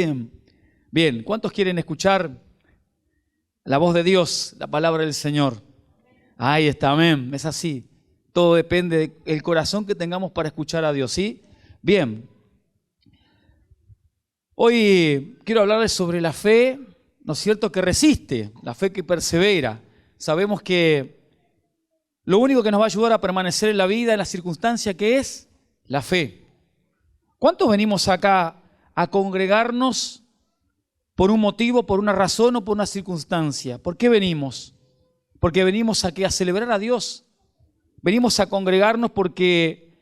Bien, bien. ¿Cuántos quieren escuchar la voz de Dios, la palabra del Señor? Ahí está, amén. Es así. Todo depende del corazón que tengamos para escuchar a Dios, ¿sí? Bien. Hoy quiero hablarles sobre la fe, ¿no es cierto?, que resiste, la fe que persevera. Sabemos que lo único que nos va a ayudar a permanecer en la vida, en la circunstancia, ¿qué es? La fe. ¿Cuántos venimos acá a congregarnos por un motivo, por una razón o por una circunstancia? ¿Por qué venimos? Porque venimos aquí a celebrar a Dios. Venimos a congregarnos porque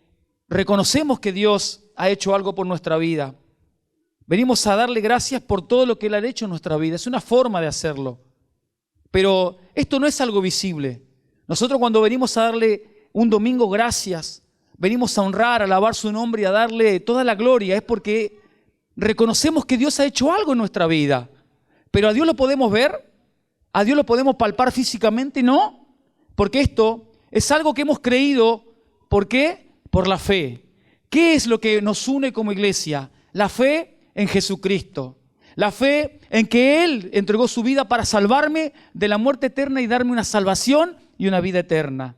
reconocemos que Dios ha hecho algo por nuestra vida. Venimos a darle gracias por todo lo que Él ha hecho en nuestra vida. Es una forma de hacerlo. Pero esto no es algo visible. Nosotros cuando venimos a darle un domingo gracias, venimos a honrar, a alabar su nombre y a darle toda la gloria, es porque reconocemos que Dios ha hecho algo en nuestra vida. Pero a Dios lo podemos ver, a Dios lo podemos palpar físicamente, no, porque esto es algo que hemos creído. ¿Por qué? Por la fe. ¿Qué es lo que nos une como iglesia? La fe en Jesucristo. La fe en que Él entregó su vida para salvarme de la muerte eterna y darme una salvación y una vida eterna.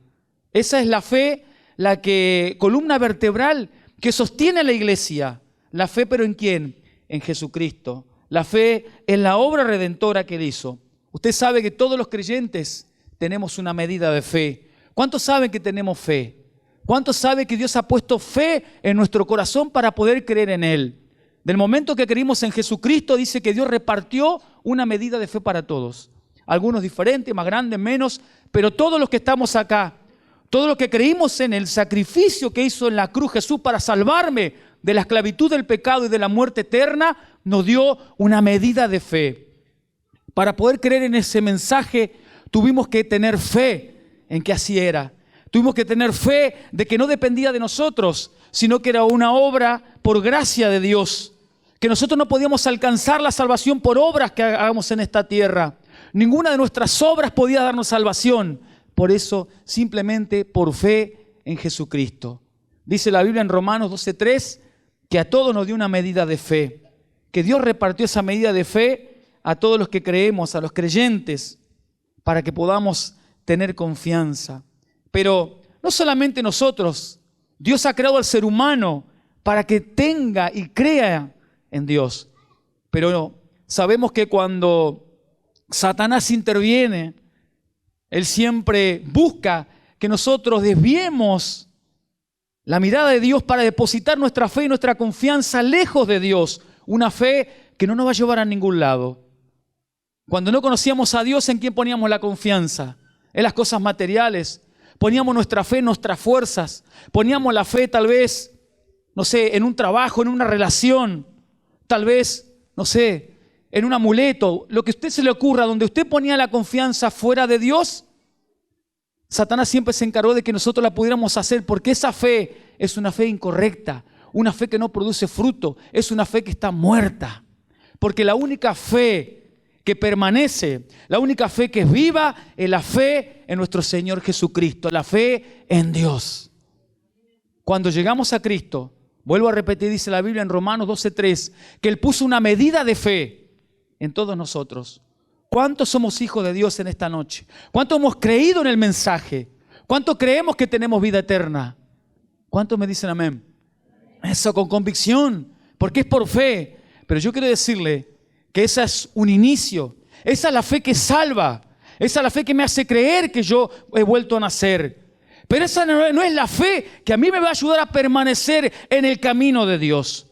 Esa es la fe, la que columna vertebral que sostiene a la iglesia. La fe, ¿pero en quién? En Jesucristo. La fe en la obra redentora que Él hizo. Usted sabe que todos los creyentes tenemos una medida de fe. ¿Cuántos saben que tenemos fe? ¿Cuántos saben que Dios ha puesto fe en nuestro corazón para poder creer en Él? Del momento que creímos en Jesucristo, dice que Dios repartió una medida de fe para todos. Algunos diferentes, más grandes, menos, pero todos los que estamos acá, todos los que creímos en el sacrificio que hizo en la cruz Jesús para salvarme de la esclavitud del pecado y de la muerte eterna, nos dio una medida de fe. Para poder creer en ese mensaje, tuvimos que tener fe en que así era. Tuvimos que tener fe de que no dependía de nosotros, sino que era una obra por gracia de Dios. Que nosotros no podíamos alcanzar la salvación por obras que hagamos en esta tierra. Ninguna de nuestras obras podía darnos salvación. Por eso, simplemente por fe en Jesucristo. Dice la Biblia en Romanos 12:3 que a todos nos dio una medida de fe. Que Dios repartió esa medida de fe a todos los que creemos, a los creyentes, para que podamos tener confianza. Pero no solamente nosotros, Dios ha creado al ser humano para que tenga y crea en Dios. Pero sabemos que cuando Satanás interviene, él siempre busca que nosotros desviemos la mirada de Dios para depositar nuestra fe y nuestra confianza lejos de Dios. Una fe que no nos va a llevar a ningún lado. Cuando no conocíamos a Dios, ¿en quién poníamos la confianza? En las cosas materiales. Poníamos nuestra fe en nuestras fuerzas. Poníamos la fe tal vez, no sé, en un trabajo, en una relación. Tal vez, no sé, en un amuleto. Lo que a usted se le ocurra, donde usted ponía la confianza fuera de Dios, Satanás siempre se encargó de que nosotros la pudiéramos hacer, porque esa fe es una fe incorrecta. Una fe que no produce fruto. Es una fe que está muerta. Porque la única fe que permanece, la única fe que es viva, es la fe en nuestro Señor Jesucristo, la fe en Dios. Cuando llegamos a Cristo, vuelvo a repetir, dice la Biblia en Romanos 12:3, que Él puso una medida de fe en todos nosotros. ¿Cuántos somos hijos de Dios en esta noche? ¿Cuántos hemos creído en el mensaje? ¿Cuántos creemos que tenemos vida eterna? ¿Cuántos me dicen amén? Eso con convicción, porque es por fe. Pero yo quiero decirle que ese es un inicio. Esa es la fe que salva. Esa es la fe que me hace creer que yo he vuelto a nacer. Pero esa no es la fe que a mí me va a ayudar a permanecer en el camino de Dios.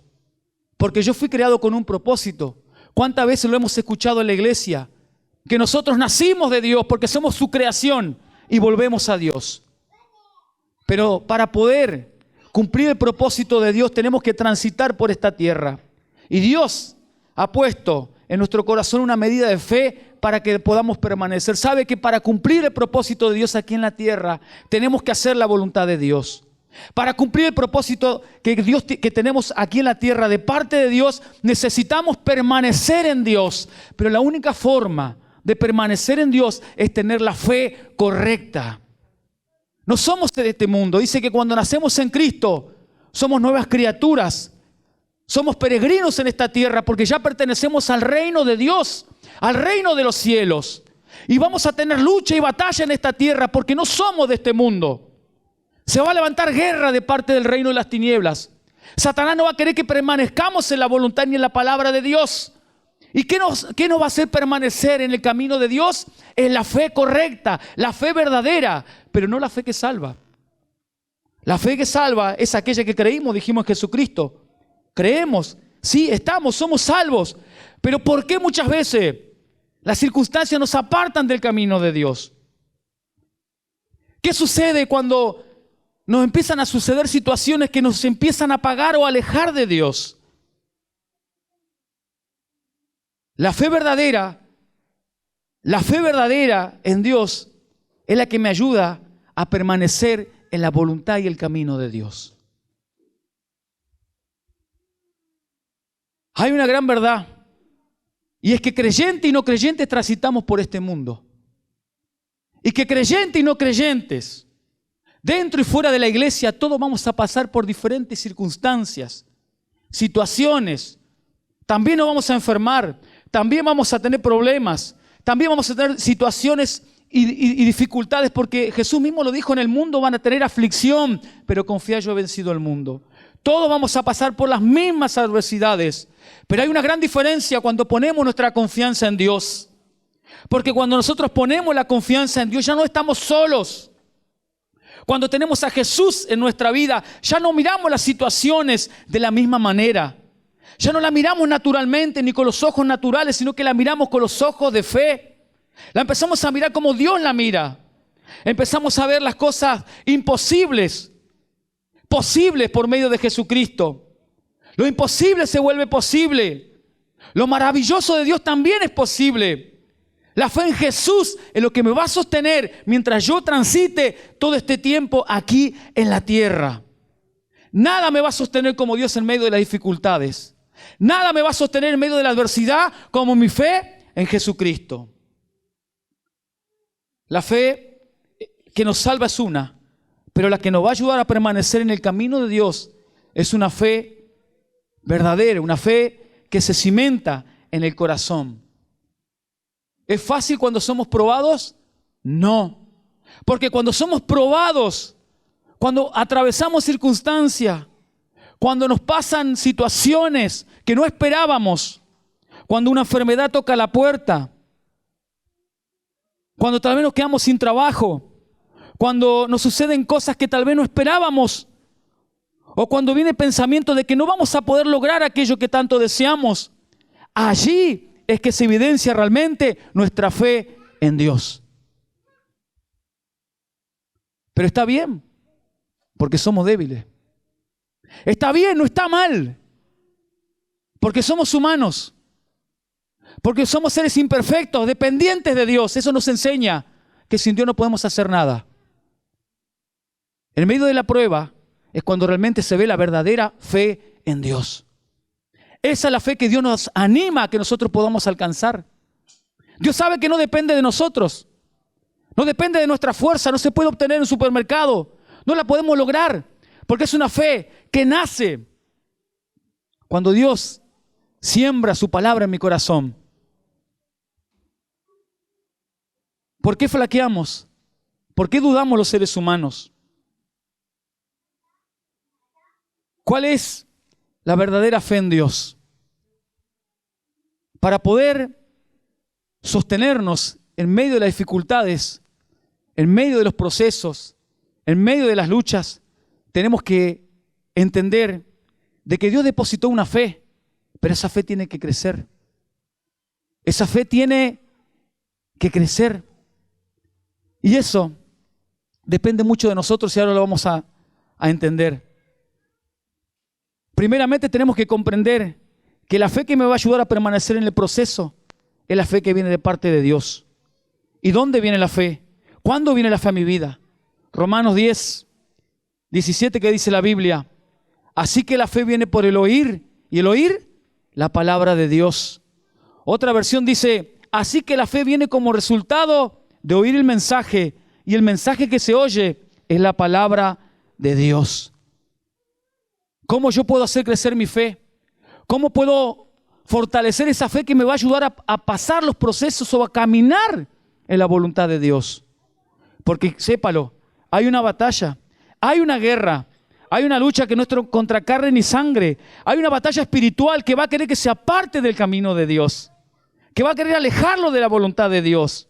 Porque yo fui creado con un propósito. ¿Cuántas veces lo hemos escuchado en la iglesia? Que nosotros nacimos de Dios porque somos su creación y volvemos a Dios. Pero para poder cumplir el propósito de Dios tenemos que transitar por esta tierra. Y Dios ha puesto en nuestro corazón una medida de fe para que podamos permanecer. Sabe que para cumplir el propósito de Dios aquí en la tierra tenemos que hacer la voluntad de Dios. Para cumplir el propósito que tenemos aquí en la tierra de parte de Dios, necesitamos permanecer en Dios. Pero la única forma de permanecer en Dios es tener la fe correcta. No somos de este mundo. Dice que cuando nacemos en Cristo somos nuevas criaturas. Somos peregrinos en esta tierra porque ya pertenecemos al reino de Dios, al reino de los cielos. Y vamos a tener lucha y batalla en esta tierra porque no somos de este mundo. Se va a levantar guerra de parte del reino de las tinieblas. Satanás no va a querer que permanezcamos en la voluntad ni en la palabra de Dios. ¿Y qué nos va a hacer permanecer en el camino de Dios? Es la fe correcta, la fe verdadera, pero no la fe que salva. La fe que salva es aquella que creímos, dijimos en Jesucristo. Creemos, sí, somos salvos. Pero ¿por qué muchas veces las circunstancias nos apartan del camino de Dios? ¿Qué sucede cuando nos empiezan a suceder situaciones que nos empiezan a apagar o a alejar de Dios? La fe verdadera en Dios es la que me ayuda a permanecer en la voluntad y el camino de Dios. Hay una gran verdad, y es que creyentes y no creyentes transitamos por este mundo. Y que creyentes y no creyentes, dentro y fuera de la iglesia, todos vamos a pasar por diferentes circunstancias, situaciones. También nos vamos a enfermar, también vamos a tener problemas, también vamos a tener situaciones y dificultades, porque Jesús mismo lo dijo: en el mundo van a tener aflicción, pero confía, yo he vencido al mundo. Todos vamos a pasar por las mismas adversidades, pero hay una gran diferencia cuando ponemos nuestra confianza en Dios. Porque cuando nosotros ponemos la confianza en Dios, ya no estamos solos. Cuando tenemos a Jesús en nuestra vida, ya no miramos las situaciones de la misma manera. Ya no la miramos naturalmente ni con los ojos naturales, sino que la miramos con los ojos de fe. La empezamos a mirar como Dios la mira. Empezamos a ver las cosas imposibles, posibles por medio de Jesucristo. Lo imposible se vuelve posible. Lo maravilloso de Dios también es posible. La fe en Jesús es lo que me va a sostener mientras yo transite todo este tiempo aquí en la tierra. Nada me va a sostener como Dios en medio de las dificultades. Nada me va a sostener en medio de la adversidad como mi fe en Jesucristo. La fe que nos salva es una, pero la que nos va a ayudar a permanecer en el camino de Dios es una fe verdadera, una fe que se cimenta en el corazón. ¿Es fácil cuando somos probados? No. Porque cuando somos probados, cuando atravesamos circunstancias, cuando nos pasan situaciones que no esperábamos, cuando una enfermedad toca la puerta, cuando tal vez nos quedamos sin trabajo, cuando nos suceden cosas que tal vez no esperábamos, o cuando viene el pensamiento de que no vamos a poder lograr aquello que tanto deseamos, allí es que se evidencia realmente nuestra fe en Dios. Pero está bien, porque somos débiles. Está bien, no está mal, porque somos humanos, porque somos seres imperfectos, dependientes de Dios. Eso nos enseña que sin Dios no podemos hacer nada. En medio de la prueba es cuando realmente se ve la verdadera fe en Dios. Esa es la fe que Dios nos anima a que nosotros podamos alcanzar. Dios sabe que no depende de nosotros, no depende de nuestra fuerza, no se puede obtener en un supermercado, no la podemos lograr, porque es una fe que nace cuando Dios siembra su palabra en mi corazón. ¿Por qué flaqueamos? ¿Por qué dudamos los seres humanos? ¿Cuál es la verdadera fe en Dios? Para poder sostenernos en medio de las dificultades, en medio de los procesos, en medio de las luchas, tenemos que entender de que Dios depositó una fe, pero esa fe tiene que crecer. Esa fe tiene que crecer. Y eso depende mucho de nosotros y ahora lo vamos a entender. Primeramente tenemos que comprender que la fe que me va a ayudar a permanecer en el proceso es la fe que viene de parte de Dios. ¿Y dónde viene la fe? ¿Cuándo viene la fe a mi vida? Romanos 10, 17, que dice la Biblia: así que la fe viene por el oír, y el oír la palabra de Dios. Otra versión dice: así que la fe viene como resultado de oír el mensaje, y el mensaje que se oye es la palabra de Dios. ¿Cómo yo puedo hacer crecer mi fe? ¿Cómo puedo fortalecer esa fe que me va a ayudar a pasar los procesos o a caminar en la voluntad de Dios? Porque sépalo, hay una batalla, hay una guerra, hay una lucha que no es contra carne ni sangre. Hay una batalla espiritual que va a querer que se aparte del camino de Dios, que va a querer alejarlo de la voluntad de Dios.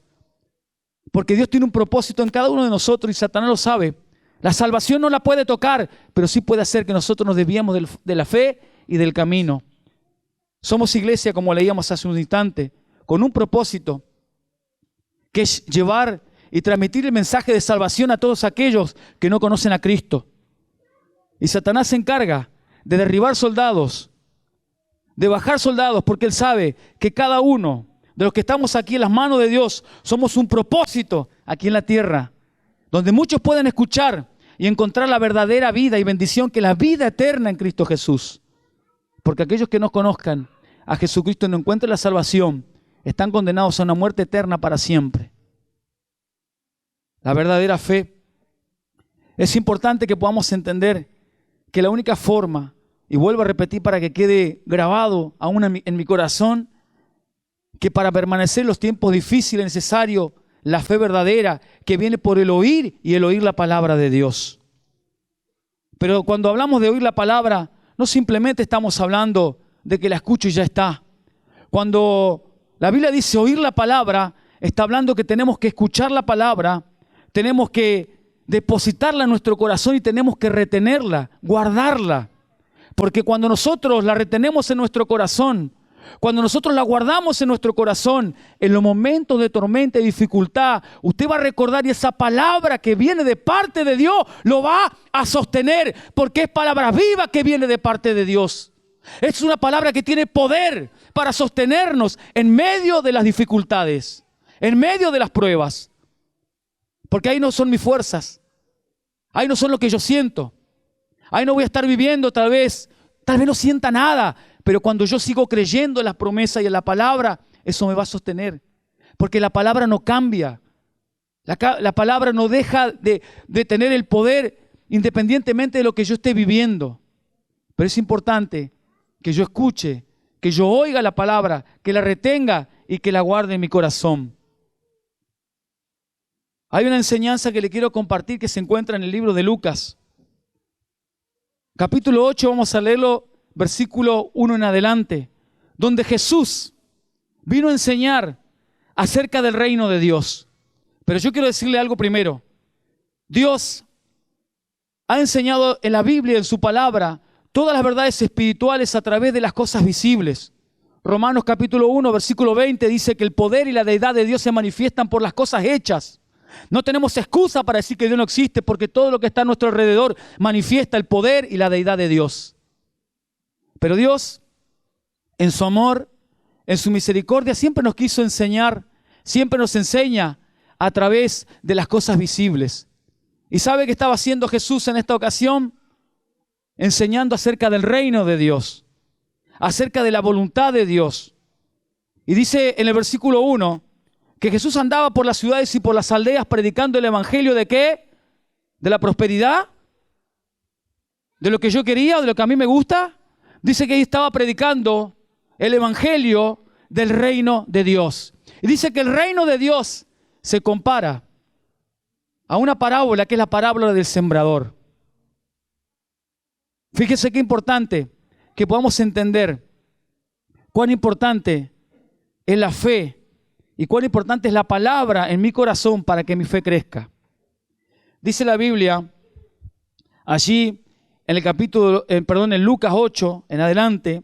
Porque Dios tiene un propósito en cada uno de nosotros y Satanás lo sabe. La salvación no la puede tocar, pero sí puede hacer que nosotros nos desviemos de la fe y del camino. Somos iglesia, como leíamos hace un instante, con un propósito, que es llevar y transmitir el mensaje de salvación a todos aquellos que no conocen a Cristo. Y Satanás se encarga de derribar soldados, de bajar soldados, porque él sabe que cada uno de los que estamos aquí en las manos de Dios somos un propósito aquí en la tierra, donde muchos pueden escuchar y encontrar la verdadera vida y bendición, que es la vida eterna en Cristo Jesús. Porque aquellos que no conozcan a Jesucristo y no encuentren la salvación, están condenados a una muerte eterna para siempre. La verdadera fe. Es importante que podamos entender que la única forma, y vuelvo a repetir para que quede grabado aún en mi corazón, que para permanecer en los tiempos difíciles es necesario la fe verdadera que viene por el oír y el oír la palabra de Dios. Pero cuando hablamos de oír la palabra, no simplemente estamos hablando de que la escucho y ya está. Cuando la Biblia dice oír la palabra, está hablando que tenemos que escuchar la palabra, tenemos que depositarla en nuestro corazón y tenemos que retenerla, guardarla. Porque cuando nosotros la retenemos en nuestro corazón, cuando nosotros la guardamos en nuestro corazón, en los momentos de tormenta y dificultad, usted va a recordar y esa palabra que viene de parte de Dios lo va a sostener, porque es palabra viva que viene de parte de Dios. Es una palabra que tiene poder para sostenernos en medio de las dificultades, en medio de las pruebas. Porque ahí no son mis fuerzas, ahí no son lo que yo siento, ahí no voy a estar viviendo tal vez no sienta nada, pero cuando yo sigo creyendo en las promesas y en la palabra, eso me va a sostener. Porque la palabra no cambia, la palabra no deja de tener el poder independientemente de lo que yo esté viviendo. Pero es importante que yo escuche, que yo oiga la palabra, que la retenga y que la guarde en mi corazón. Hay una enseñanza que le quiero compartir que se encuentra en el libro de Lucas. Capítulo 8, vamos a leerlo, versículo 1 en adelante, donde Jesús vino a enseñar acerca del reino de Dios. Pero yo quiero decirle algo primero. Dios ha enseñado en la Biblia, en su palabra, todas las verdades espirituales a través de las cosas visibles. Romanos capítulo 1, versículo 20 dice que el poder y la deidad de Dios se manifiestan por las cosas hechas. No tenemos excusa para decir que Dios no existe, porque todo lo que está a nuestro alrededor manifiesta el poder y la deidad de Dios. Pero Dios, en su amor, en su misericordia, siempre nos quiso enseñar, siempre nos enseña a través de las cosas visibles. ¿Y sabe qué estaba haciendo Jesús en esta ocasión? Enseñando acerca del reino de Dios, acerca de la voluntad de Dios. Y dice en el versículo 1, que Jesús andaba por las ciudades y por las aldeas predicando el evangelio ¿de qué? ¿De la prosperidad? ¿De lo que yo quería o de lo que a mí me gusta? Dice que ahí estaba predicando el evangelio del reino de Dios. Y dice que el reino de Dios se compara a una parábola que es la parábola del sembrador. Fíjese qué importante que podamos entender cuán importante es la fe y cuán importante es la palabra en mi corazón para que mi fe crezca. Dice la Biblia, allí en el en Lucas 8, en adelante,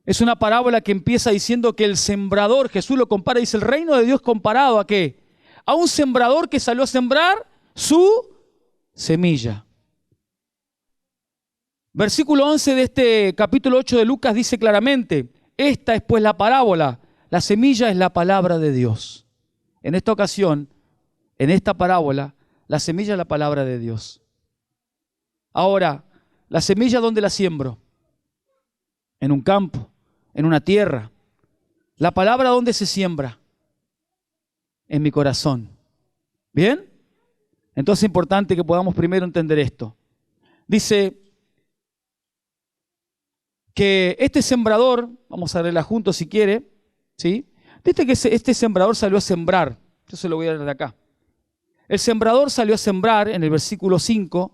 es una parábola que empieza diciendo que el sembrador, Jesús lo compara, dice el reino de Dios comparado ¿a qué? A un sembrador que salió a sembrar su semilla. Versículo 11 de este capítulo 8 de Lucas dice claramente, esta es pues la parábola. La semilla es la palabra de Dios. En esta ocasión, en esta parábola, la semilla es la palabra de Dios. Ahora, ¿la semilla dónde la siembro? En un campo, en una tierra. ¿La palabra dónde se siembra? En mi corazón. ¿Bien? Entonces es importante que podamos primero entender esto. Dice que este sembrador, vamos a leerla juntos si quiere, ¿sí? Viste que este sembrador salió a sembrar. Yo se lo voy a leer de acá. El sembrador salió a sembrar, en el versículo 5,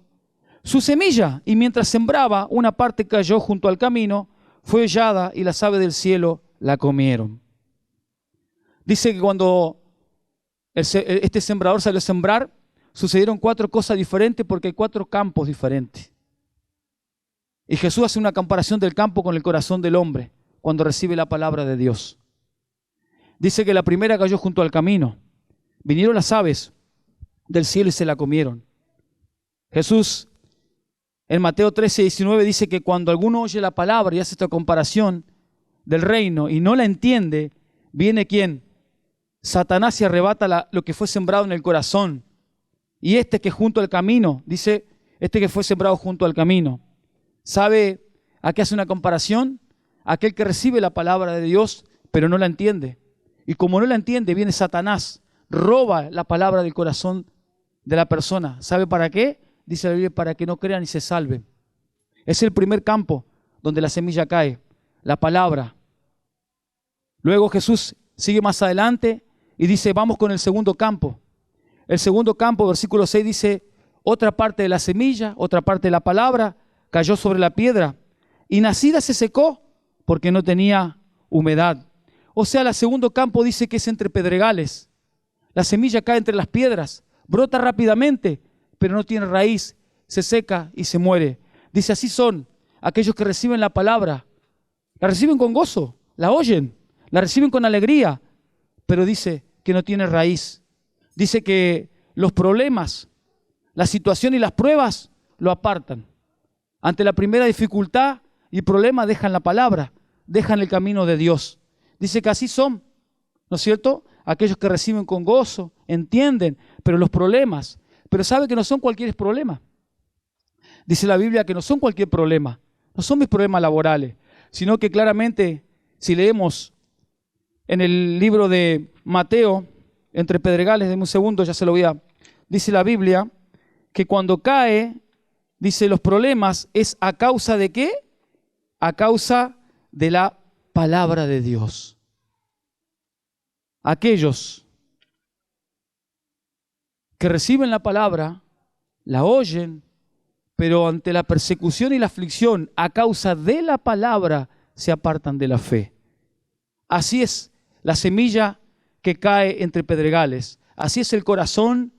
su semilla, y mientras sembraba, una parte cayó junto al camino, fue hollada y las aves del cielo la comieron. Dice que cuando este sembrador salió a sembrar, sucedieron 4 cosas diferentes porque hay 4 campos diferentes. Y Jesús hace una comparación del campo con el corazón del hombre cuando recibe la palabra de Dios. Dice que la primera cayó junto al camino. Vinieron las aves del cielo y se la comieron. Jesús en Mateo 13:19 dice que cuando alguno oye la palabra y hace esta comparación del reino y no la entiende, viene ¿quién? Satanás y arrebata lo que fue sembrado en el corazón. Y este que junto al camino, dice, este que fue sembrado junto al camino, ¿sabe a qué hace una comparación? Aquel que recibe la palabra de Dios, pero no la entiende. Y como no la entiende, viene Satanás, roba la palabra del corazón de la persona. ¿Sabe para qué? Dice la Biblia, para que no crean y se salven. Es el primer campo donde la semilla cae, la palabra. Luego Jesús sigue más adelante y dice, vamos con el segundo campo. El segundo campo, versículo 6, dice, otra parte de la semilla, otra parte de la palabra, cayó sobre la piedra y nacida se secó porque no tenía humedad. O sea, el segundo campo dice que es entre pedregales. La semilla cae entre las piedras, brota rápidamente, pero no tiene raíz, se seca y se muere. Dice, así son aquellos que reciben la palabra. La reciben con gozo, la oyen, la reciben con alegría, pero dice que no tiene raíz. Dice que los problemas, la situación y las pruebas lo apartan. Ante la primera dificultad y problema dejan la palabra, dejan el camino de Dios. Dice que así son, ¿no es cierto? Aquellos que reciben con gozo, entienden, pero los problemas, pero sabe que no son cualquier problema. Dice la Biblia que no son cualquier problema, no son mis problemas laborales, sino que claramente, si leemos en el libro de Mateo, entre pedregales, de un segundo, ya se lo voy a... Dice la Biblia que cuando cae, dice los problemas, es a causa de ¿qué? A causa de la palabra de Dios. Aquellos que reciben la palabra, la oyen, pero ante la persecución y la aflicción, a causa de la palabra, se apartan de la fe. Así es la semilla que cae entre pedregales. Así es el corazón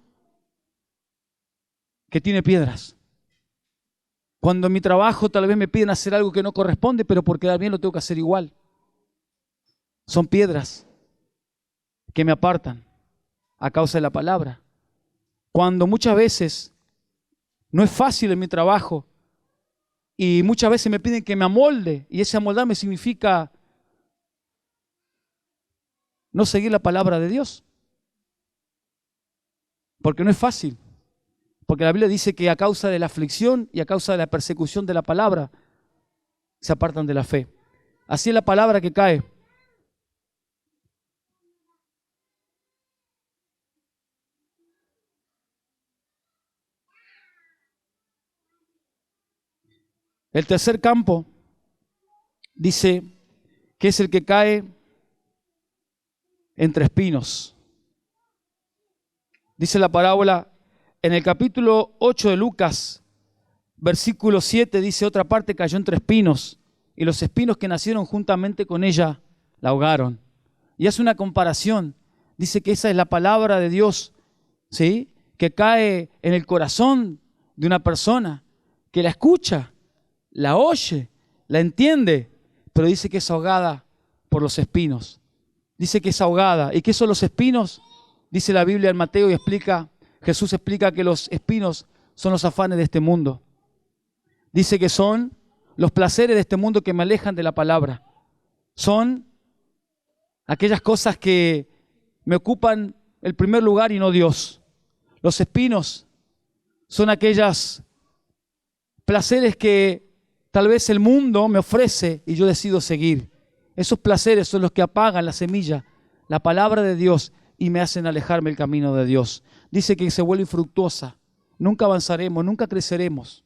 que tiene piedras. Cuando en mi trabajo tal vez me piden hacer algo que no corresponde, pero por quedar bien lo tengo que hacer igual. Son piedras que me apartan a causa de la palabra. Cuando muchas veces no es fácil en mi trabajo y muchas veces me piden que me amolde, y ese amoldarme significa no seguir la palabra de Dios. Porque no es fácil. Porque la Biblia dice que a causa de la aflicción y a causa de la persecución de la palabra se apartan de la fe. Así es la palabra que cae. El tercer campo dice que es el que cae entre espinos. Dice la parábola en el capítulo 8 de Lucas, versículo 7, dice otra parte cayó entre espinos y los espinos que nacieron juntamente con ella la ahogaron. Y hace una comparación. Dice que esa es la palabra de Dios, ¿sí? Que cae en el corazón de una persona que la escucha, la oye, la entiende, pero dice que es ahogada por los espinos. Dice que es ahogada. ¿Y qué son los espinos? Dice la Biblia en Mateo y Jesús explica que los espinos son los afanes de este mundo. Dice que son los placeres de este mundo que me alejan de la palabra. Son aquellas cosas que me ocupan el primer lugar y no Dios. Los espinos son aquellos placeres que tal vez el mundo me ofrece y yo decido seguir. Esos placeres son los que apagan la semilla, la palabra de Dios, y me hacen alejarme del camino de Dios. Dice que se vuelve infructuosa. Nunca avanzaremos, nunca creceremos.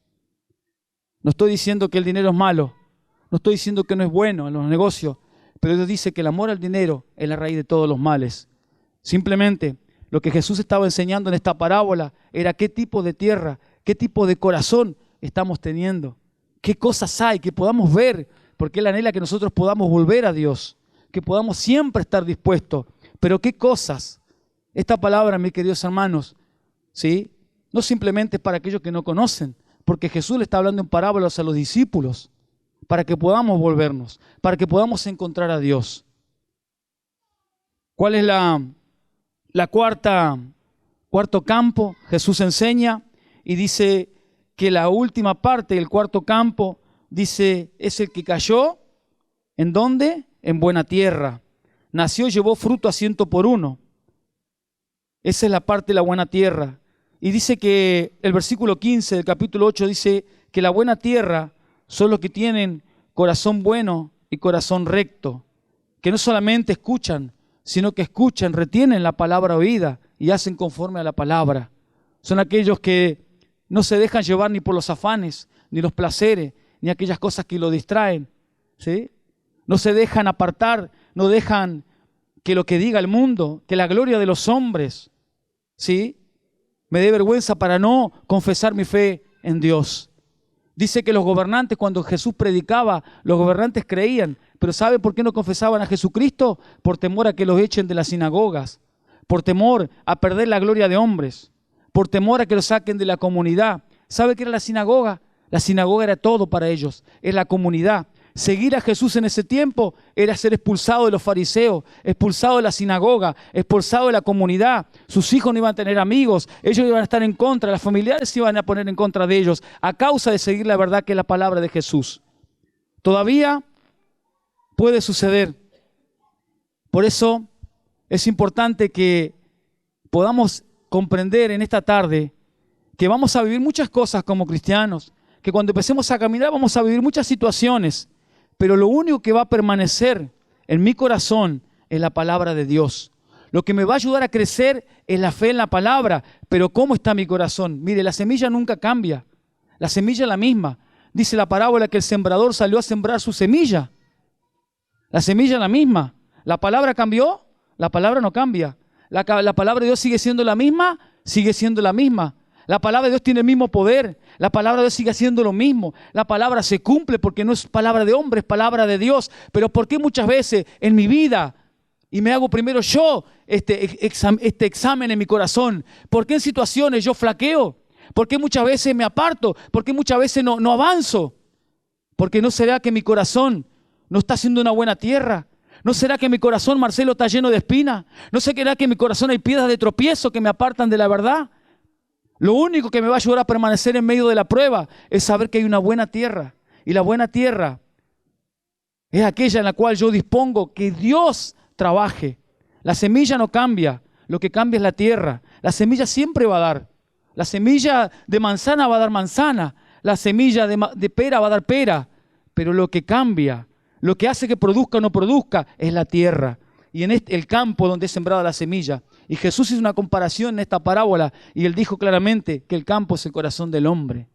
No estoy diciendo que el dinero es malo. No estoy diciendo que no es bueno en los negocios, pero Dios dice que el amor al dinero es la raíz de todos los males. Simplemente lo que Jesús estaba enseñando en esta parábola era qué tipo de tierra, qué tipo de corazón estamos teniendo, qué cosas hay que podamos ver, porque Él anhela que nosotros podamos volver a Dios, que podamos siempre estar dispuestos. Pero qué cosas. Esta palabra, mis queridos hermanos, ¿sí?, no simplemente para aquellos que no conocen, porque Jesús le está hablando en parábolas a los discípulos, para que podamos volvernos, para que podamos encontrar a Dios. ¿Cuál es cuarto campo? Jesús enseña y dice que la última parte del cuarto campo, dice, es el que cayó, ¿en dónde? En buena tierra. Nació y llevó fruto a 100 por 1. Esa es la parte de la buena tierra. Y dice que el versículo 15 del capítulo 8 dice que la buena tierra son los que tienen corazón bueno y corazón recto, que no solamente escuchan, sino que escuchan, retienen la palabra oída y hacen conforme a la palabra. Son aquellos que no se dejan llevar ni por los afanes, ni los placeres, ni aquellas cosas que lo distraen, ¿sí? No se dejan apartar, no dejan que lo que diga el mundo, que la gloria de los hombres, ¿sí?, me dé vergüenza para no confesar mi fe en Dios. Dice que los gobernantes, cuando Jesús predicaba, los gobernantes creían, pero ¿sabe por qué no confesaban a Jesucristo? Por temor a que los echen de las sinagogas, por temor a perder la gloria de hombres, por temor a que los saquen de la comunidad. ¿Sabe qué era la sinagoga? La sinagoga era todo para ellos, es la comunidad. Seguir a Jesús en ese tiempo era ser expulsado de los fariseos, expulsado de la sinagoga, expulsado de la comunidad. Sus hijos no iban a tener amigos, ellos iban a estar en contra, las familiares se iban a poner en contra de ellos a causa de seguir la verdad que es la palabra de Jesús. Todavía puede suceder. Por eso es importante que podamos comprender en esta tarde que vamos a vivir muchas cosas como cristianos, que cuando empecemos a caminar vamos a vivir muchas situaciones, pero lo único que va a permanecer en mi corazón es la palabra de Dios. Lo que me va a ayudar a crecer es la fe en la palabra. Pero ¿cómo está mi corazón? Mire, la semilla nunca cambia. La semilla es la misma. Dice la parábola que el sembrador salió a sembrar su semilla. La semilla es la misma. ¿La palabra cambió? La palabra no cambia. La palabra de Dios sigue siendo la misma, sigue siendo la misma. La palabra de Dios tiene el mismo poder. La palabra de Dios sigue haciendo lo mismo. La palabra se cumple porque no es palabra de hombre, es palabra de Dios. Pero ¿por qué muchas veces en mi vida, y me hago primero yo este examen en mi corazón, por qué en situaciones yo flaqueo? ¿Por qué muchas veces me aparto? ¿Por qué muchas veces no avanzo? Porque ¿no será que mi corazón no está siendo una buena tierra? ¿No será que mi corazón, Marcelo, está lleno de espinas? ¿No será que en mi corazón hay piedras de tropiezo que me apartan de la verdad? Lo único que me va a ayudar a permanecer en medio de la prueba es saber que hay una buena tierra. Y la buena tierra es aquella en la cual yo dispongo que Dios trabaje. La semilla no cambia, lo que cambia es la tierra. La semilla siempre va a dar. La semilla de manzana va a dar manzana. La semilla de pera va a dar pera. Pero lo que cambia, lo que hace que produzca o no produzca, es la tierra. Y en el campo donde es sembrada la semilla. Y Jesús hizo una comparación en esta parábola y Él dijo claramente que el campo es el corazón del hombre.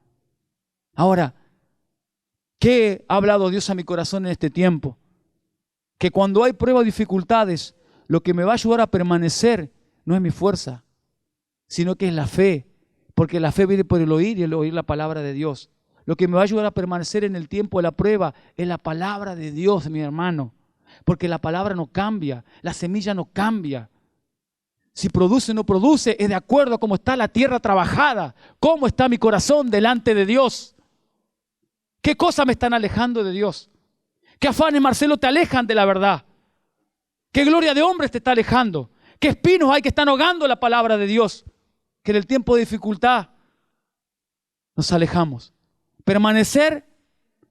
Ahora, ¿qué ha hablado Dios a mi corazón en este tiempo? Que cuando hay pruebas o dificultades, lo que me va a ayudar a permanecer no es mi fuerza, sino que es la fe. Porque la fe viene por el oír y el oír la palabra de Dios. Lo que me va a ayudar a permanecer en el tiempo de la prueba es la palabra de Dios, mi hermano. Porque la palabra no cambia, la semilla no cambia. Si produce o no produce, es de acuerdo a cómo está la tierra trabajada, cómo está mi corazón delante de Dios. ¿Qué cosas me están alejando de Dios? ¿Qué afanes, Marcelo, te alejan de la verdad? ¿Qué gloria de hombres te está alejando? ¿Qué espinos hay que están ahogando la palabra de Dios? Que en el tiempo de dificultad nos alejamos. Permanecer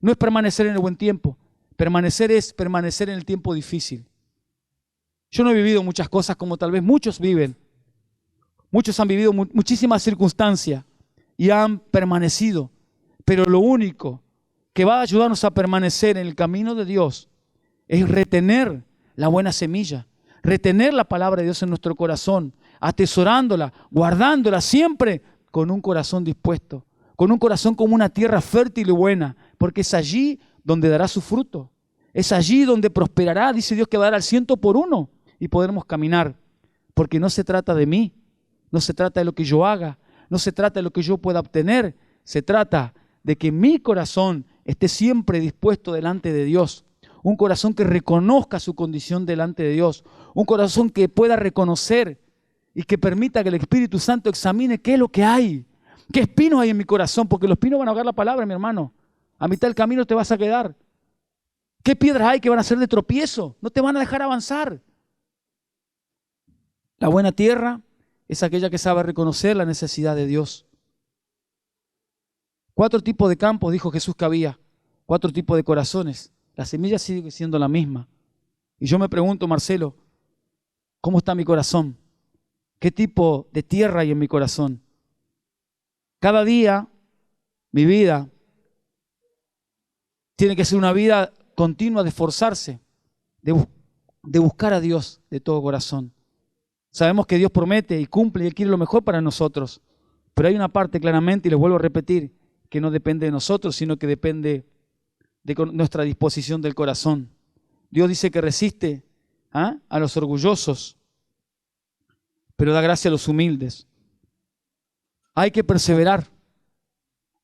no es permanecer en el buen tiempo. Permanecer es permanecer en el tiempo difícil. Yo no he vivido muchas cosas como tal vez muchos viven. Muchos han vivido muchísimas circunstancias y han permanecido. Pero lo único que va a ayudarnos a permanecer en el camino de Dios es retener la buena semilla, retener la palabra de Dios en nuestro corazón, atesorándola, guardándola siempre con un corazón dispuesto, con un corazón como una tierra fértil y buena, porque es allí donde dará su fruto. Es allí donde prosperará, dice Dios, que va a dar al 100 por 1 y podremos caminar. Porque no se trata de mí, no se trata de lo que yo haga, no se trata de lo que yo pueda obtener, se trata de que mi corazón esté siempre dispuesto delante de Dios. Un corazón que reconozca su condición delante de Dios. Un corazón que pueda reconocer y que permita que el Espíritu Santo examine qué es lo que hay. ¿Qué espinos hay en mi corazón? Porque los espinos van a ahogar la palabra, mi hermano. A mitad del camino te vas a quedar. ¿Qué piedras hay que van a ser de tropiezo? No te van a dejar avanzar. La buena tierra es aquella que sabe reconocer la necesidad de Dios. 4 tipos de campos, dijo Jesús que había. 4 tipos de corazones. La semilla sigue siendo la misma. Y yo me pregunto, Marcelo, ¿cómo está mi corazón? ¿Qué tipo de tierra hay en mi corazón? Cada día, mi vida tiene que ser una vida continua de esforzarse, de buscar a Dios de todo corazón. Sabemos que Dios promete y cumple y Él quiere lo mejor para nosotros. Pero hay una parte claramente, y les vuelvo a repetir, que no depende de nosotros, sino que depende de nuestra disposición del corazón. Dios dice que resiste a los orgullosos, pero da gracia a los humildes. Hay que perseverar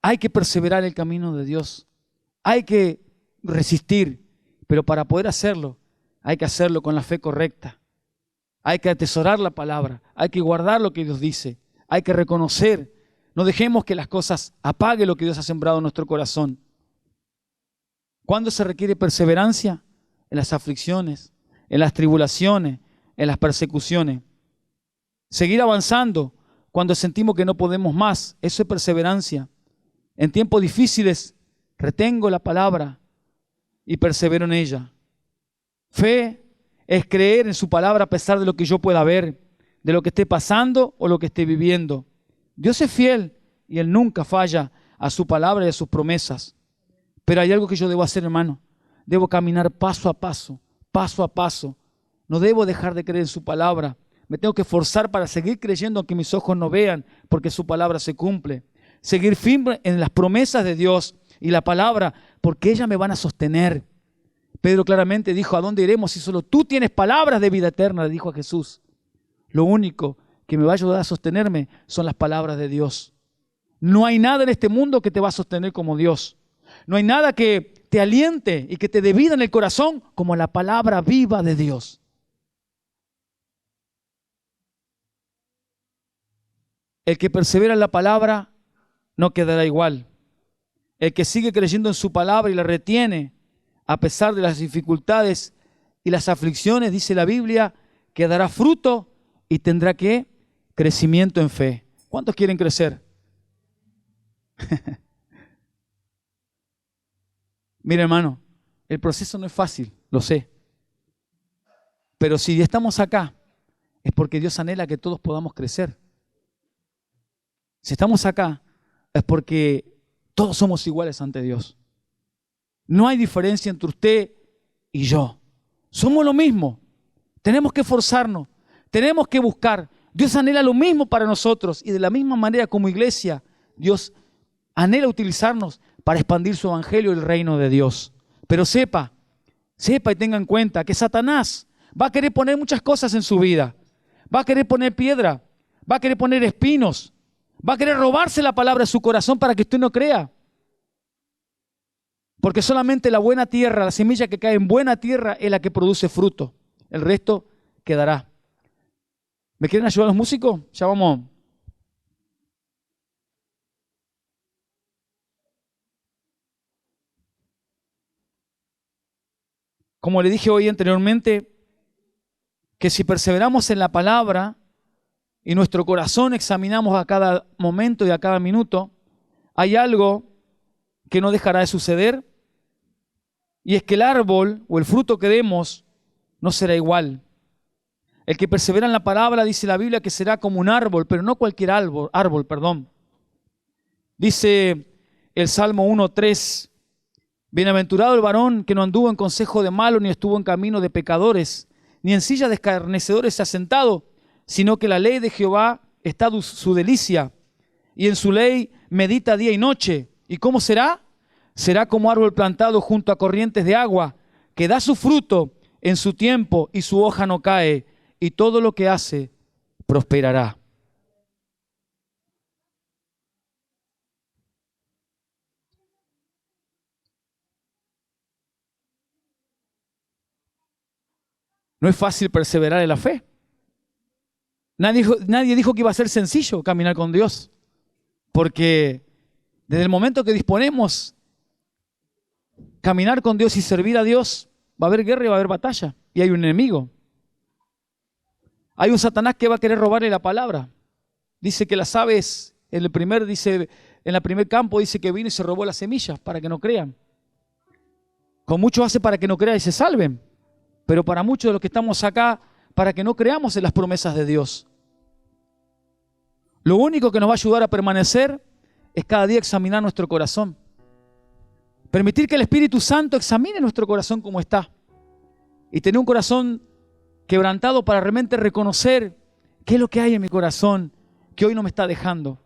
el camino de Dios. Hay que resistir, pero para poder hacerlo, hay que hacerlo con la fe correcta. Hay que atesorar la palabra, hay que guardar lo que Dios dice, hay que reconocer. No dejemos que las cosas apaguen lo que Dios ha sembrado en nuestro corazón. ¿Cuándo se requiere perseverancia? En las aflicciones, en las tribulaciones, en las persecuciones. Seguir avanzando cuando sentimos que no podemos más, eso es perseverancia. En tiempos difíciles, retengo la palabra y persevero en ella. Fe es creer en su palabra a pesar de lo que yo pueda ver, de lo que esté pasando o lo que esté viviendo. Dios es fiel y Él nunca falla a su palabra y a sus promesas. Pero hay algo que yo debo hacer, hermano. Debo caminar paso a paso, paso a paso. No debo dejar de creer en su palabra. Me tengo que esforzar para seguir creyendo aunque mis ojos no vean, porque su palabra se cumple. Seguir firme en las promesas de Dios y la palabra, porque ellas me van a sostener. Pedro claramente dijo, ¿a dónde iremos si solo tú tienes palabras de vida eterna? Le dijo a Jesús. Lo único que me va a ayudar a sostenerme son las palabras de Dios. No hay nada en este mundo que te va a sostener como Dios. No hay nada que te aliente y que te dé vida en el corazón como la palabra viva de Dios. El que persevera en la palabra no quedará igual. El que sigue creyendo en su palabra y la retiene, a pesar de las dificultades y las aflicciones, dice la Biblia, que dará fruto y tendrá ¿qué? Crecimiento en fe. ¿Cuántos quieren crecer? Mira, hermano, el proceso no es fácil, lo sé. Pero si estamos acá, es porque Dios anhela que todos podamos crecer. Si estamos acá, es porque todos somos iguales ante Dios. No hay diferencia entre usted y yo. Somos lo mismo. Tenemos que esforzarnos, tenemos que buscar. Dios anhela lo mismo para nosotros y de la misma manera como iglesia, Dios anhela utilizarnos para expandir su evangelio y el reino de Dios. Pero sepa y tenga en cuenta que Satanás va a querer poner muchas cosas en su vida. Va a querer poner piedra, va a querer poner espinos, va a querer robarse la palabra de su corazón para que usted no crea. Porque solamente la buena tierra, la semilla que cae en buena tierra es la que produce fruto. El resto quedará. ¿Me quieren ayudar los músicos? Ya vamos. Como le dije hoy anteriormente, que si perseveramos en la palabra y nuestro corazón examinamos a cada momento y a cada minuto, hay algo que no dejará de suceder, y es que el árbol o el fruto que demos no será igual. El que persevera en la palabra, dice la Biblia, que será como un árbol, pero no cualquier árbol. Dice el Salmo 1:3, bienaventurado el varón que no anduvo en consejo de malos, ni estuvo en camino de pecadores, ni en silla de escarnecedores se ha sentado, sino que la ley de Jehová está su delicia, y en su ley medita día y noche. ¿Y cómo será? Será como árbol plantado junto a corrientes de agua, que da su fruto en su tiempo y su hoja no cae, y todo lo que hace prosperará. No es fácil perseverar en la fe. Nadie dijo que iba a ser sencillo caminar con Dios, porque desde el momento que disponemos caminar con Dios y servir a Dios, va a haber guerra y va a haber batalla, y hay un enemigo. Hay un Satanás que va a querer robarle la palabra. Dice que las aves, en la primer campo, dice que vino y se robó las semillas para que no crean. Con mucho hace para que no crean y se salven, pero para muchos de los que estamos acá, para que no creamos en las promesas de Dios. Lo único que nos va a ayudar a permanecer es cada día examinar nuestro corazón. Permitir que el Espíritu Santo examine nuestro corazón como está. Y tener un corazón quebrantado para realmente reconocer qué es lo que hay en mi corazón que hoy no me está dejando.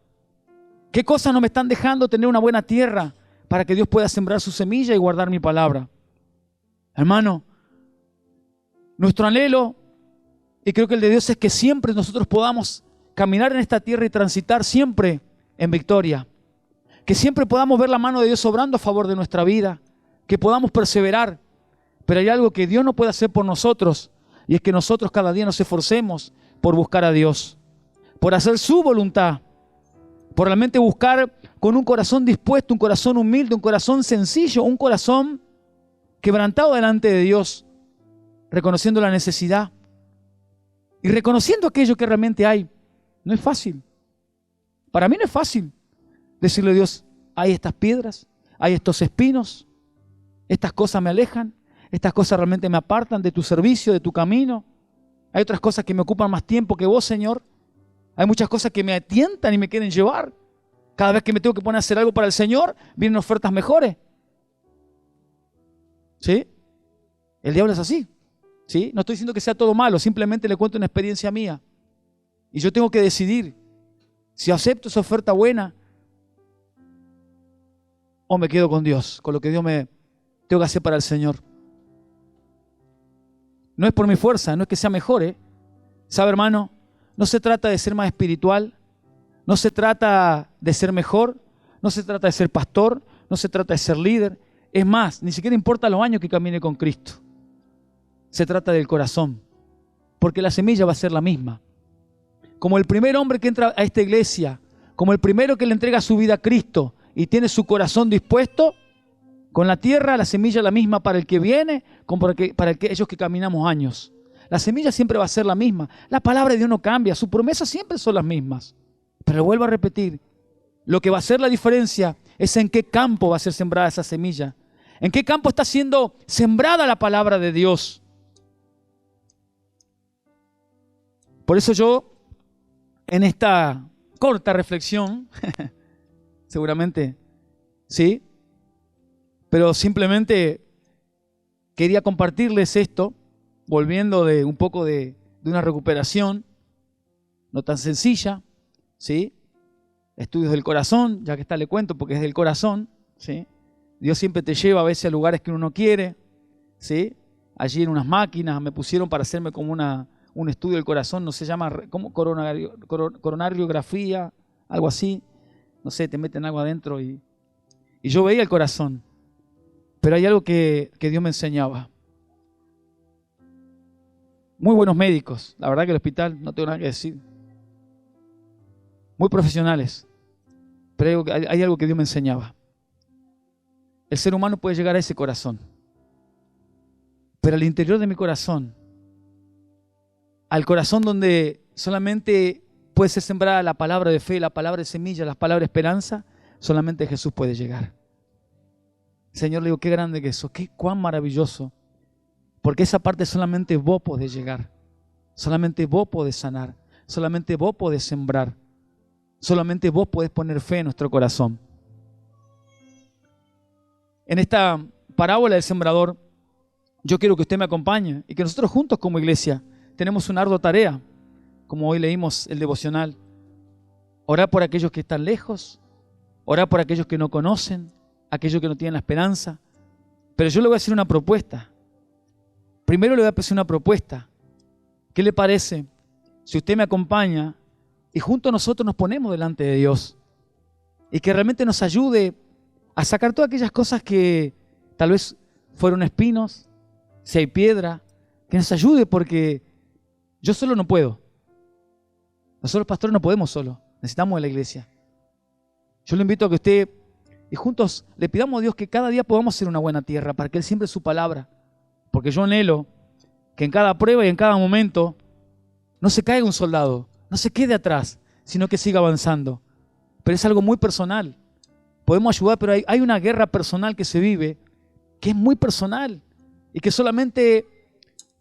Qué cosas no me están dejando tener una buena tierra para que Dios pueda sembrar su semilla y guardar mi palabra. Hermano, nuestro anhelo, y creo que el de Dios, es que siempre nosotros podamos caminar en esta tierra y transitar siempre en victoria. Que siempre podamos ver la mano de Dios obrando a favor de nuestra vida. Que podamos perseverar. Pero hay algo que Dios no puede hacer por nosotros, y es que nosotros cada día nos esforcemos por buscar a Dios, por hacer su voluntad, por realmente buscar con un corazón dispuesto, un corazón humilde, un corazón sencillo, un corazón quebrantado delante de Dios, reconociendo la necesidad y reconociendo aquello que realmente hay. No es fácil. Para mí no es fácil decirle a Dios: hay estas piedras, hay estos espinos, estas cosas me alejan, estas cosas realmente me apartan de tu servicio, de tu camino. Hay otras cosas que me ocupan más tiempo que vos, Señor. Hay muchas cosas que me atientan y me quieren llevar. Cada vez que me tengo que poner a hacer algo para el Señor, vienen ofertas mejores. ¿Sí? El diablo es así. ¿Sí? No estoy diciendo que sea todo malo, simplemente le cuento una experiencia mía. Y yo tengo que decidir si acepto esa oferta buena o me quedo con Dios, con lo que Dios me tengo que hacer para el Señor. No es por mi fuerza, no es que sea mejor, ¿Sabe, hermano? No se trata de ser más espiritual, no se trata de ser mejor, no se trata de ser pastor, no se trata de ser líder. Es más, ni siquiera importa los años que camine con Cristo. Se trata del corazón, porque la semilla va a ser la misma. Como el primer hombre que entra a esta iglesia, como el primero que le entrega su vida a Cristo y tiene su corazón dispuesto, con la tierra la semilla es la misma para el que viene, como para aquellos que caminamos años. La semilla siempre va a ser la misma. La palabra de Dios no cambia, sus promesas siempre son las mismas. Pero vuelvo a repetir, lo que va a hacer la diferencia es en qué campo va a ser sembrada esa semilla. En qué campo está siendo sembrada la palabra de Dios. Por eso yo, en esta corta reflexión, seguramente, sí, pero simplemente quería compartirles esto, volviendo de un poco de una recuperación, no tan sencilla, ¿sí? Estudios del corazón, ya que está le cuento porque es del corazón, ¿sí? Dios siempre te lleva a veces a lugares que uno no quiere, ¿sí? Allí en unas máquinas me pusieron para hacerme como un estudio del corazón, no se llama, ¿cómo? Coronariografía, algo así, no sé, te meten algo adentro y yo veía el corazón. Pero hay algo que Dios me enseñaba. Muy buenos médicos, la verdad que el hospital no tengo nada que decir. Muy profesionales. Pero hay algo que Dios me enseñaba. El ser humano puede llegar a ese corazón. Pero al interior de mi corazón, al corazón donde solamente puede ser sembrada la palabra de fe, la palabra de semilla, la palabra de esperanza, solamente Jesús puede llegar. Señor, le digo, qué grande que eso, cuán maravilloso. Porque esa parte solamente vos podés llegar. Solamente vos podés sanar. Solamente vos podés sembrar. Solamente vos podés poner fe en nuestro corazón. En esta parábola del sembrador, yo quiero que usted me acompañe y que nosotros juntos como iglesia tenemos una ardua tarea, como hoy leímos el devocional. Orar por aquellos que están lejos, orar por aquellos que no conocen, aquellos que no tienen la esperanza. Pero yo le voy a hacer una propuesta. Primero le voy a hacer una propuesta. ¿Qué le parece si usted me acompaña y juntos nosotros nos ponemos delante de Dios? Y que realmente nos ayude a sacar todas aquellas cosas que tal vez fueron espinos, si hay piedra, que nos ayude, porque yo solo no puedo. Nosotros los pastores no podemos solo, necesitamos de la iglesia. Yo le invito a que usted y juntos le pidamos a Dios que cada día podamos ser una buena tierra, para que Él siembre su palabra. Porque yo anhelo que en cada prueba y en cada momento no se caiga un soldado, no se quede atrás, sino que siga avanzando. Pero es algo muy personal. Podemos ayudar, pero hay una guerra personal que se vive, que es muy personal, y que solamente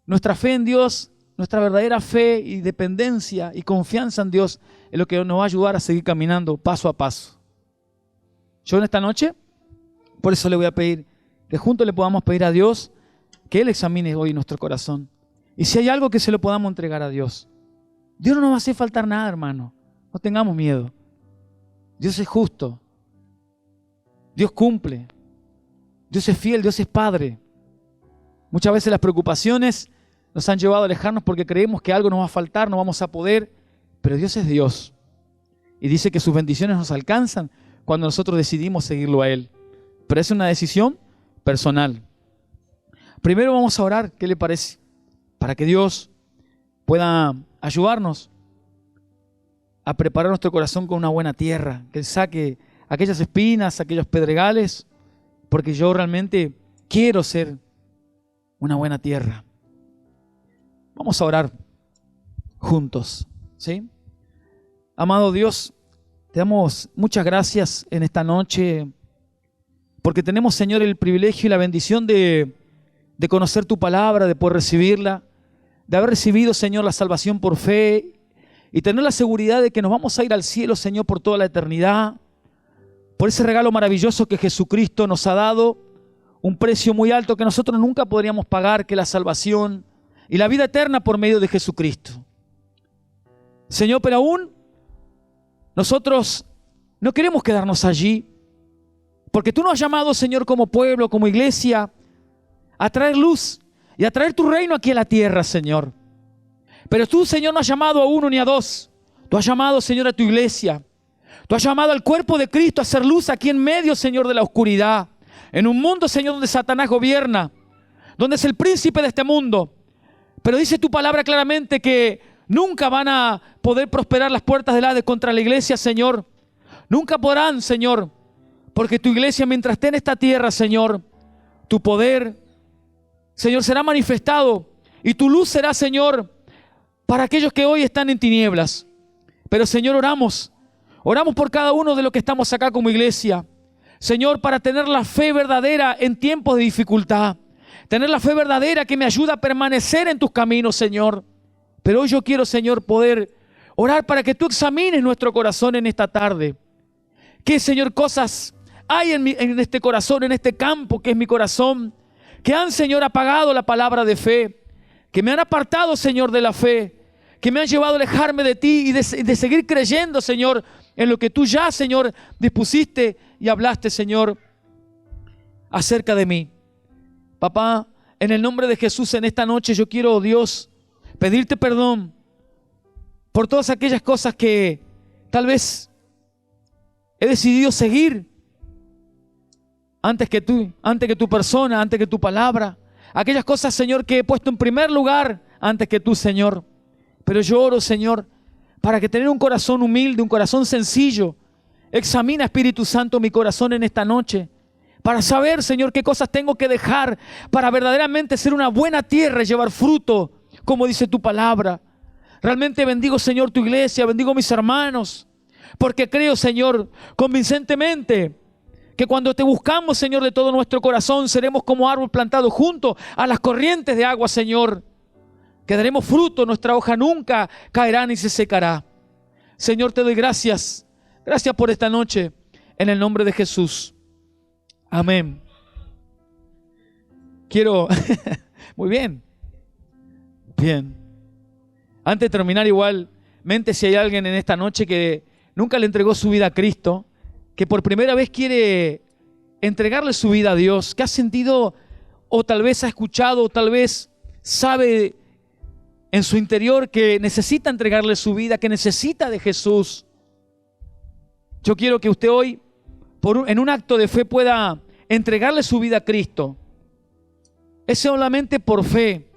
nuestra fe en Dios, nuestra verdadera fe y dependencia y confianza en Dios es lo que nos va a ayudar a seguir caminando paso a paso. Yo en esta noche, por eso le voy a pedir que juntos le podamos pedir a Dios que Él examine hoy nuestro corazón. Y si hay algo, que se lo podamos entregar a Dios. Dios no nos va a hacer faltar nada, hermano. No tengamos miedo. Dios es justo. Dios cumple. Dios es fiel, Dios es Padre. Muchas veces las preocupaciones nos han llevado a alejarnos porque creemos que algo nos va a faltar, no vamos a poder. Pero Dios es Dios. Y dice que sus bendiciones nos alcanzan cuando nosotros decidimos seguirlo a Él. Pero es una decisión personal. Primero vamos a orar, ¿qué le parece? Para que Dios pueda ayudarnos a preparar nuestro corazón con una buena tierra, que Él saque aquellas espinas, aquellos pedregales, porque yo realmente quiero ser una buena tierra. Vamos a orar juntos, ¿sí? Amado Dios, te damos muchas gracias en esta noche, porque tenemos, Señor, el privilegio y la bendición de conocer tu palabra, de poder recibirla, de haber recibido, Señor, la salvación por fe y tener la seguridad de que nos vamos a ir al cielo, Señor, por toda la eternidad, por ese regalo maravilloso que Jesucristo nos ha dado, un precio muy alto que nosotros nunca podríamos pagar, que la salvación y la vida eterna por medio de Jesucristo. Señor, pero aún nosotros no queremos quedarnos allí, porque tú nos has llamado, Señor, como pueblo, como iglesia, a traer luz y a traer tu reino aquí a la tierra, Señor. Pero tú, Señor, no has llamado a uno ni a dos. Tú has llamado, Señor, a tu iglesia. Tú has llamado al cuerpo de Cristo a hacer luz aquí en medio, Señor, de la oscuridad. En un mundo, Señor, donde Satanás gobierna, donde es el príncipe de este mundo. Pero dice tu palabra claramente que nunca van a poder prosperar las puertas del Hades contra la iglesia, Señor. Nunca podrán, Señor, porque tu iglesia, mientras esté en esta tierra, Señor, tu poder, Señor, será manifestado y tu luz será, Señor, para aquellos que hoy están en tinieblas. Pero, Señor, oramos por cada uno de los que estamos acá como iglesia, Señor, para tener la fe verdadera en tiempos de dificultad, tener la fe verdadera que me ayuda a permanecer en tus caminos, Señor. Pero hoy yo quiero, Señor, poder orar para que tú examines nuestro corazón en esta tarde. ¿Qué, Señor, cosas hay en este corazón, en este campo que es mi corazón, que han, Señor, apagado la palabra de fe, que me han apartado, Señor, de la fe, que me han llevado a alejarme de ti y de seguir creyendo, Señor, en lo que tú ya, Señor, dispusiste y hablaste, Señor, acerca de mí? Papá, en el nombre de Jesús, en esta noche yo quiero, Dios, pedirte perdón por todas aquellas cosas que tal vez he decidido seguir antes que tu persona, antes que tu palabra. Aquellas cosas, Señor, que he puesto en primer lugar antes que tú, Señor. Pero yo oro, Señor, para que tener un corazón humilde, un corazón sencillo. Examina, Espíritu Santo, mi corazón en esta noche, para saber, Señor, qué cosas tengo que dejar para verdaderamente ser una buena tierra y llevar fruto, como dice tu palabra. Realmente bendigo, Señor, tu iglesia, bendigo mis hermanos, porque creo, Señor, convincentemente, que cuando te buscamos, Señor, de todo nuestro corazón, seremos como árbol plantado junto a las corrientes de agua, Señor. Que daremos fruto, nuestra hoja nunca caerá ni se secará. Señor, te doy gracias. Gracias por esta noche, en el nombre de Jesús. Amén. Quiero... Muy bien. Bien. Antes de terminar, igualmente, si hay alguien en esta noche que nunca le entregó su vida a Cristo, que por primera vez quiere entregarle su vida a Dios, que ha sentido o tal vez ha escuchado o tal vez sabe en su interior que necesita entregarle su vida, que necesita de Jesús. Yo quiero que usted hoy, en un acto de fe, pueda entregarle su vida a Cristo. Es solamente por fe.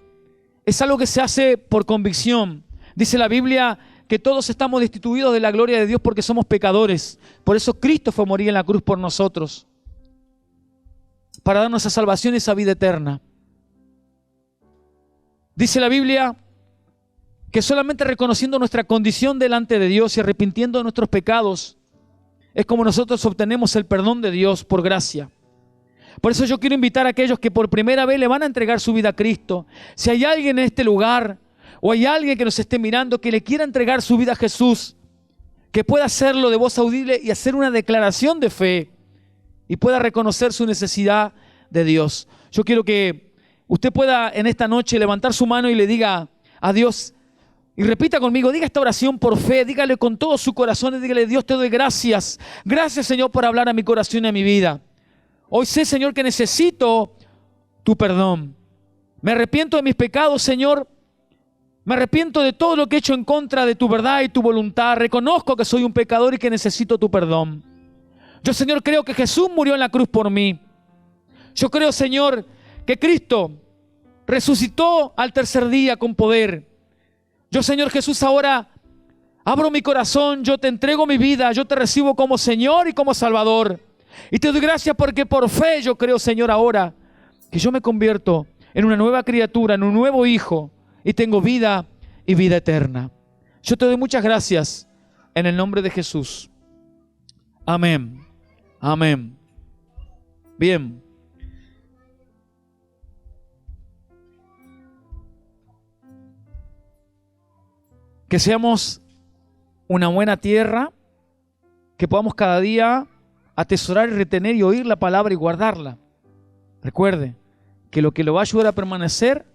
Es algo que se hace por convicción. Dice la Biblia que todos estamos destituidos de la gloria de Dios porque somos pecadores. Por eso Cristo fue a morir en la cruz por nosotros, para darnos esa salvación y esa vida eterna. Dice la Biblia que solamente reconociendo nuestra condición delante de Dios y arrepintiendo de nuestros pecados es como nosotros obtenemos el perdón de Dios por gracia. Por eso yo quiero invitar a aquellos que por primera vez le van a entregar su vida a Cristo. Si hay alguien en este lugar o hay alguien que nos esté mirando que le quiera entregar su vida a Jesús, que pueda hacerlo de voz audible y hacer una declaración de fe y pueda reconocer su necesidad de Dios. Yo quiero que usted pueda en esta noche levantar su mano y le diga a Dios, y repita conmigo, diga esta oración por fe, dígale con todo su corazón y dígale: Dios, te doy gracias. Gracias, Señor, por hablar a mi corazón y a mi vida. Hoy sé, Señor, que necesito tu perdón. Me arrepiento de mis pecados, Señor. Me arrepiento de todo lo que he hecho en contra de tu verdad y tu voluntad. Reconozco que soy un pecador y que necesito tu perdón. Yo, Señor, creo que Jesús murió en la cruz por mí. Yo creo, Señor, que Cristo resucitó al tercer día con poder. Yo, Señor Jesús, ahora abro mi corazón, yo te entrego mi vida, yo te recibo como Señor y como Salvador. Y te doy gracias porque por fe yo creo, Señor, ahora que yo me convierto en una nueva criatura, en un nuevo hijo y tengo vida y vida eterna. Yo te doy muchas gracias en el nombre de Jesús. Amén. Amén. Bien. Que seamos una buena tierra, que podamos cada día atesorar y retener y oír la palabra y guardarla. Recuerde que lo va a ayudar a permanecer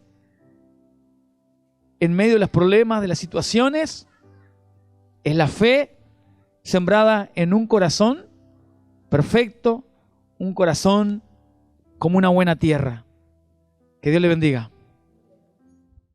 en medio de los problemas, de las situaciones, es la fe sembrada en un corazón perfecto, un corazón como una buena tierra. Que Dios le bendiga.